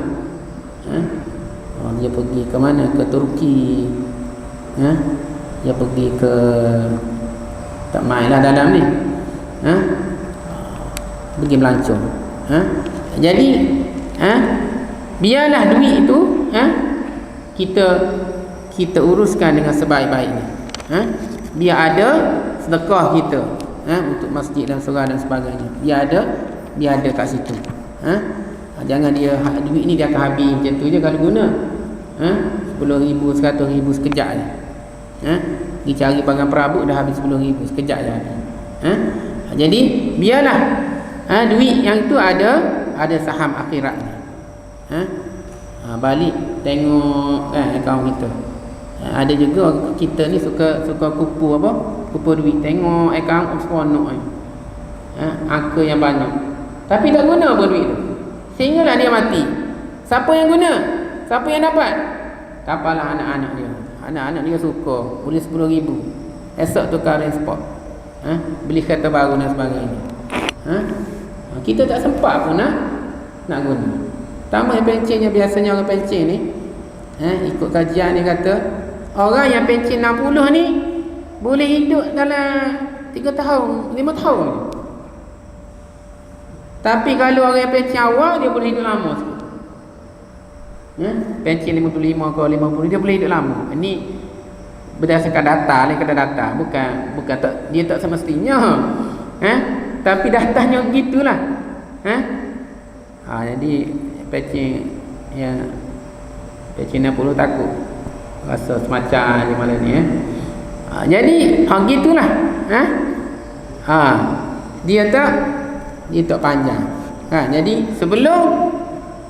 Dia pergi ke mana? Ke Turki. Dia pergi ke, tak main lah dalam ni, pergi melancong. Jadi biarlah duit itu kita uruskan dengan sebaik-baiknya. Biar ada sedekah kita, untuk masjid dan surau dan sebagainya. Dia ada kat situ. Jangan dia duit ni dia akan habis macam tu je kalau guna. 10,000, 100,000 sekejap je. Dia cari barang perabot dah habis 10,000 sekejap je habis. Jadi biarlah duit yang tu ada saham akhirat ni. Balik tengok akaun kita. Ada juga kita ni suka kupu duit. Tengok akaun seronok ni. Angka yang banyak. Tapi tak guna pun duit tu. Sehinggalah dia mati. Siapa yang guna? Siapa yang dapat? Tapalah anak-anak dia. Anak-anak dia suka. Boleh 10,000. Esok tukar sport. Beli kereta baru dan sebagainya. Kita tak sempat pun nak guna. Tambah pencennya, biasanya orang pencen ni ikut kajian ni kata orang yang pencen 60 ni boleh hidup dalam 3 tahun, 5 tahun. Tapi kalau orang yang pencen awal, dia boleh hidup lama sikit. Pencen 55 ke 50, dia boleh hidup lama. Ini berdasarkan data, data. Bukan dia tak semestinya. Tapi datanya begitulah. Jadi pencen 60 takut rasa semacam di malam ni. Jadi gitulah. Dia tak panjang. Jadi sebelum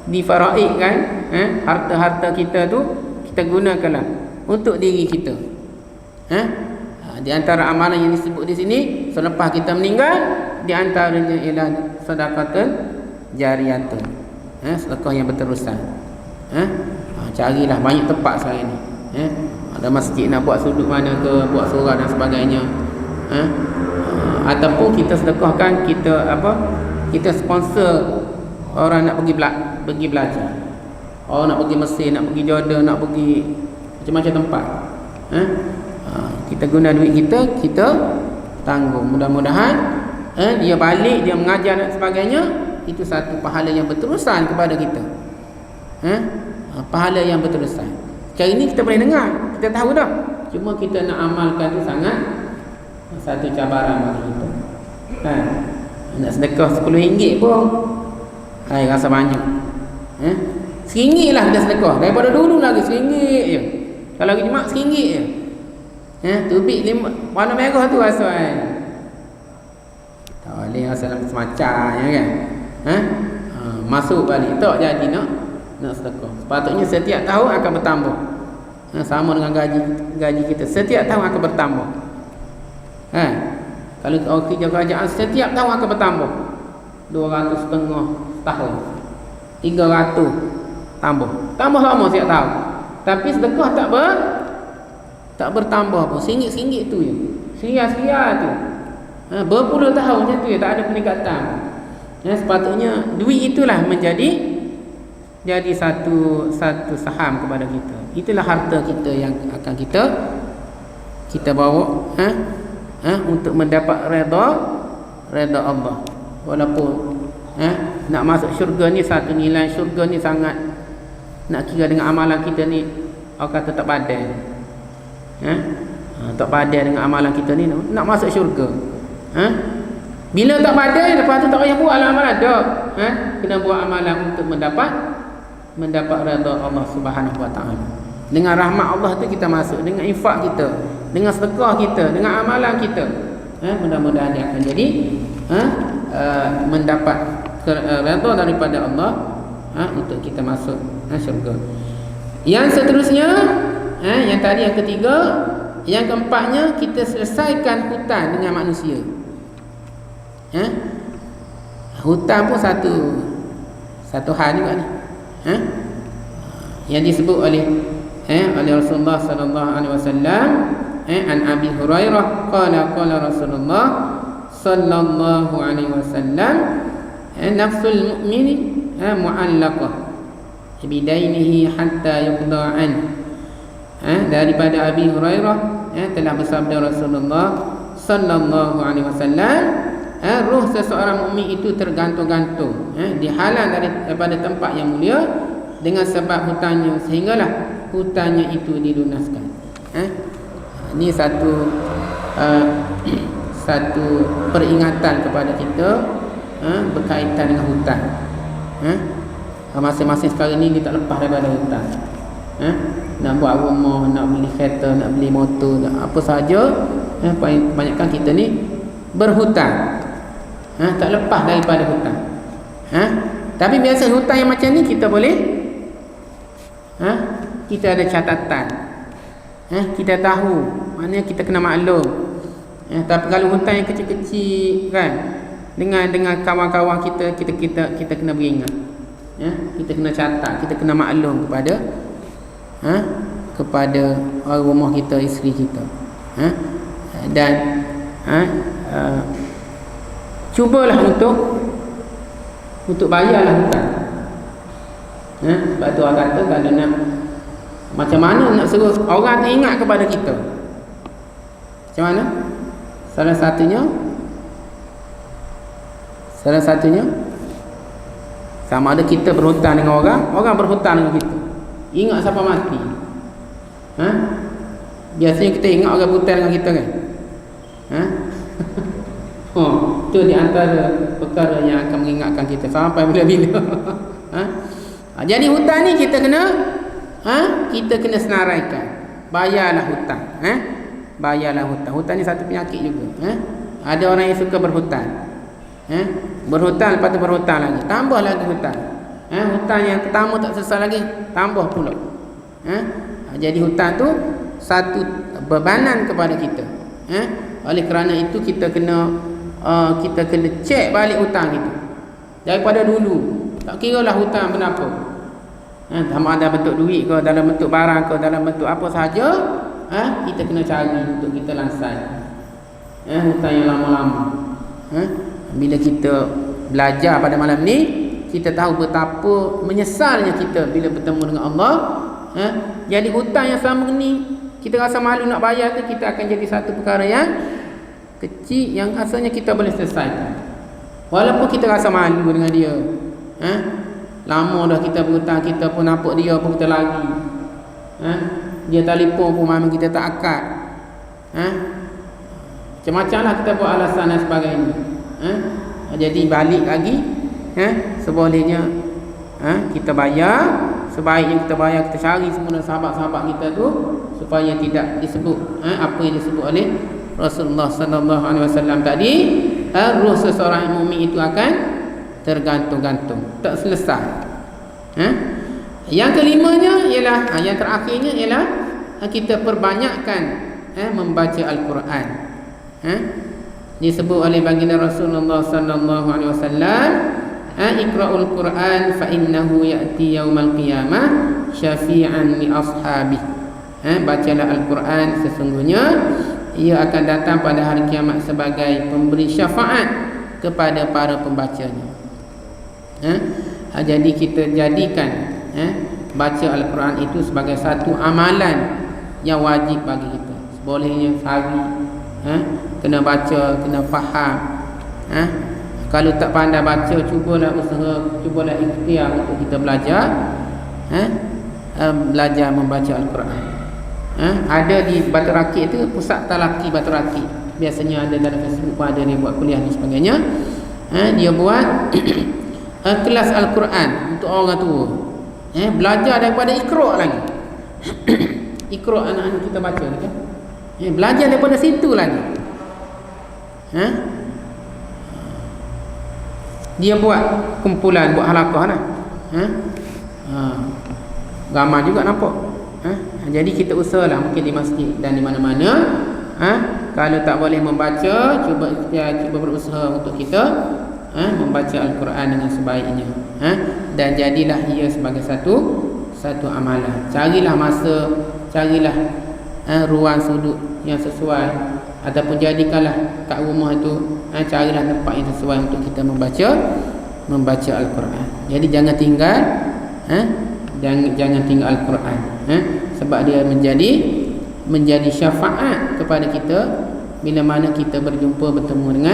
difaraidkan harta-harta kita tu, kita gunakanlah untuk diri kita. Di antara amalan yang disebut di sini selepas kita meninggal, di antaranya ialah sedekahun jariyatun, sedekah yang berterusan. Carilah banyak tempat sekarang ni. Ada masjid nak buat sudut mana ke, buat surau dan sebagainya. Ataupun kita sedekahkan, kita sponsor orang nak pergi belajar. Orang nak pergi Mesir, nak pergi Jordan, nak pergi macam-macam tempat. Kita guna duit kita tanggung. Mudah-mudahan dia balik, dia mengajar dan sebagainya, itu satu pahala yang berterusan kepada kita. Pahala yang berterusan. Sekarang ini kita boleh dengar, kita tahu dah. Cuma kita nak amalkan tu sangat satu cabaran bagi kita. Nak sedekah RM10 pun rasa banyak. RM1 lah kita sedekah. Daripada dulu lagi RM1 je. Kalau hari Jumaat RM1 je. Tubik warna merah tu rasa tak boleh rasa semacam kan. Masuk balik tak jadi nak sedekah. Sepatutnya setiap tahun akan bertambah. Sama dengan gaji kita, setiap tahun akan bertambah. Kalau orang kerja kerajaan, setiap tahun akan bertambah. 200.5 tahun, 300 tambah lama setiap tahun. Tapi sedekah tak bertambah pun. RM1 tu je, sia-sia tu. Berpuluh tahun macam tu je, tak ada peningkatan. Sepatutnya duit itulah jadi satu saham kepada kita. Itulah harta kita yang akan kita bawa untuk mendapat redha Allah. Walaupun nak masuk syurga ni, satu nilai syurga ni sangat, nak kira dengan amalan kita ni, orang kata tak padan. Tak padan dengan amalan kita ni nak masuk syurga. Bila tak padan, lepas tu tak payah buat amalan dah. Kena buat amalan untuk mendapat redha Allah Subhanahu Wa Taala. Dengan rahmat Allah tu kita masuk, dengan infak kita, dengan sedekah kita, dengan amalan kita. Mudah-mudahan dia akan jadi mendapat redha daripada Allah untuk kita masuk syurga. Yang seterusnya, yang tadi yang ketiga, yang keempatnya, kita selesaikan hutang dengan manusia. Hutang pun satu hal juga ni. Yang disebut oleh Rasulullah sallallahu alaihi wasallam, an Abi Hurairah qala Rasulullah sallallahu alaihi wasallam, nafsul mu'mini mu'allaqah bidainihi hatta yuqda an. Daripada Abi Hurairah telah bersabda Rasulullah sallallahu alaihi wasallam, roh seseorang mukmin itu tergantung-gantung, dihalang daripada tempat yang mulia dengan sebab hutangnya, sehinggalah hutangnya itu dilunaskan. Ini satu peringatan kepada kita berkaitan dengan hutang. Masing-masing sekarang ni dia tak lepas daripada hutang. Nak buat rumah, nak beli kereta, nak beli motor, nak apa sahaja, kebanyakan kita ni berhutang. Tak lepas daripada hutang. Tapi biasa hutang yang macam ni kita boleh, kita ada catatan, kita tahu, maknanya kita kena maklum. Tapi kalau hutang yang kecil-kecil kan, dengan kawan-kawan kita kena beringat. Kita kena catat, kita kena maklum kepada orang rumah kita, isteri kita. Dan cubalah untuk bayarlah hutang. Sebab tu orang kata kalau nak, macam mana nak suruh orang tu ingat kepada kita? Macam mana? Salah satunya sama ada kita berhutang dengan orang berhutang dengan kita. Ingat siapa mati. Biasanya kita ingat orang berhutang dengan kita kan? Itu di antara perkara yang akan mengingatkan kita sampai bila-bila. Jadi hutang ni kita kena senaraikan. Bayarlah hutang. Bayarlah hutang. Hutang ni satu penyakit juga. Ada orang yang suka berhutang. Berhutang, lepas tu berhutang lagi, tambah lagi hutang. Hutang yang pertama tak selesai lagi, tambah pula. Jadi hutang tu satu bebanan kepada kita. Oleh kerana itu kita kena cek balik hutang kita daripada dulu. Tak kira lah hutang kenapa, sama ada bentuk duit ke, dalam bentuk barang ke, dalam bentuk apa sahaja, kita kena cari untuk kita lansai hutang yang lama-lama. Bila kita belajar pada malam ni, kita tahu betapa menyesalnya kita bila bertemu dengan Allah. Jadi hutang yang selama ni kita rasa malu nak bayar tu, kita akan jadi satu perkara yang kecil yang rasanya kita boleh selesaikan, walaupun kita rasa malu dengan dia. Lama dah kita berhutang, kita pun nampak dia pun kita lari. Dia telefon pun memang kita tak akad. Macam-macam lah kita buat alasan dan sebagainya. Jadi balik lagi, sebolehnya kita bayar. Sebaiknya kita bayar, kita cari semua sahabat-sahabat kita tu supaya tidak disebut apa yang disebut oleh Rasulullah sallallahu alaihi wasallam tadi, ruh seseorang mukmin itu akan tergantung-gantung, tak selesai. Yang kelimanya ialah, yang terakhirnya ialah kita perbanyakkan membaca Al-Quran. Disebut oleh baginda Rasulullah sallallahu alaihi wasallam, iqra'ul Quran fa innahu ya'ti yaumal qiyamah syafi'an li ashabihi. Bacalah Al-Quran, sesungguhnya ia akan datang pada hari kiamat sebagai pemberi syafaat kepada para pembacanya. Jadi kita jadikan baca Al-Quran itu sebagai satu amalan yang wajib bagi kita. Sebolehnya sehari kena baca, kena faham. Kalau tak pandai baca, cubalah ikhtiar untuk kita belajar membaca Al-Quran. Ada di Batu Rakit tu, pusat talaki Batu Rakit. Biasanya ada dalam Facebook pun ada, dia buat kuliah dan sebagainya. Dia buat kelas Al-Quran untuk orang tua. Belajar daripada Iqra' lagi. Iqra' anak-anak kita baca ni kan. Belajar daripada situ lagi. Dia buat kumpulan, buat halaqah lah. Ramai juga nampak. Jadi kita usahalah mungkin di masjid dan di mana-mana. Kalau tak boleh membaca, cuba berusaha untuk kita membaca Al-Quran dengan sebaiknya. Dan jadilah ia sebagai satu amalan. Carilah masa, carilah ruang sudut yang sesuai, ataupun jadikanlah kat rumah tu, carilah tempat yang sesuai untuk kita membaca Al-Quran. Jadi jangan tinggal jangan tinggal Al-Quran, sebab dia menjadi syafaat kepada kita bila mana kita bertemu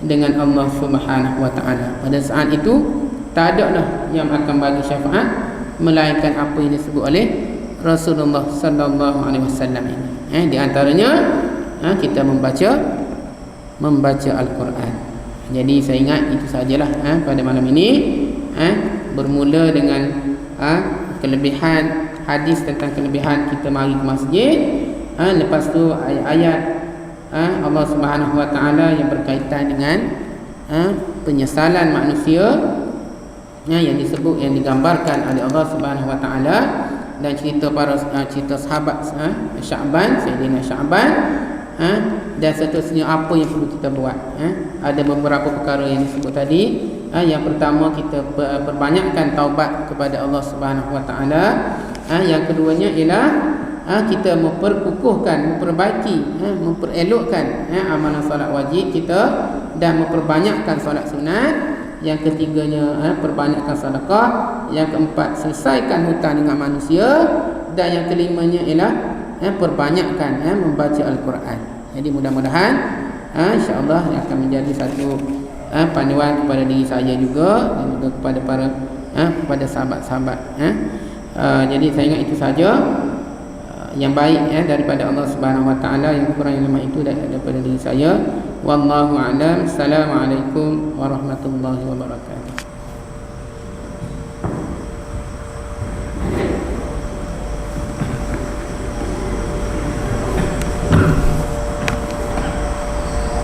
dengan Allah Subhanahu wa taala. Pada saat itu tak ada dah yang akan bagi syafaat melainkan apa yang disebut oleh Rasulullah sallallahu alaihi wasallam ini. Di antaranya kita membaca membaca Al-Quran. Jadi saya ingat itu sajalah pada malam ini, bermula dengan kelebihan hadis tentang kelebihan kita mari ke masjid. Lepas tu ayat-ayat Allah Subhanahu Wa Taala yang berkaitan dengan penyesalan manusia yang disebut, yang digambarkan oleh Allah Subhanahu Wa Taala, dan cerita cerita sahabat Sya'ban, Sayyidina Sya'ban, dan seterusnya apa yang perlu kita buat. Ada beberapa perkara yang disebut tadi. Yang pertama, kita perbanyakkan taubat kepada Allah Subhanahu Wa Taala. Yang keduanya ialah kita memperkukuhkan, memperbaiki, memperelokkan amalan solat wajib kita dan memperbanyakkan solat sunat. Yang ketiganya, perbanyakkan sedekah. Yang keempat, selesaikan hutang dengan manusia. Dan yang kelimanya ialah perbanyakkan membaca Al-Quran. Jadi mudah-mudahan insya-Allah akan menjadi satu panduan kepada diri saya juga, dan juga kepada kepada sahabat-sahabat. Jadi saya ingat itu saja yang baik daripada Allah Subhanahu Wa Taala, yang kurang yang lemah itu daripada diri saya. Wallahu a'lam. Assalamualaikum warahmatullahi wabarakatuh.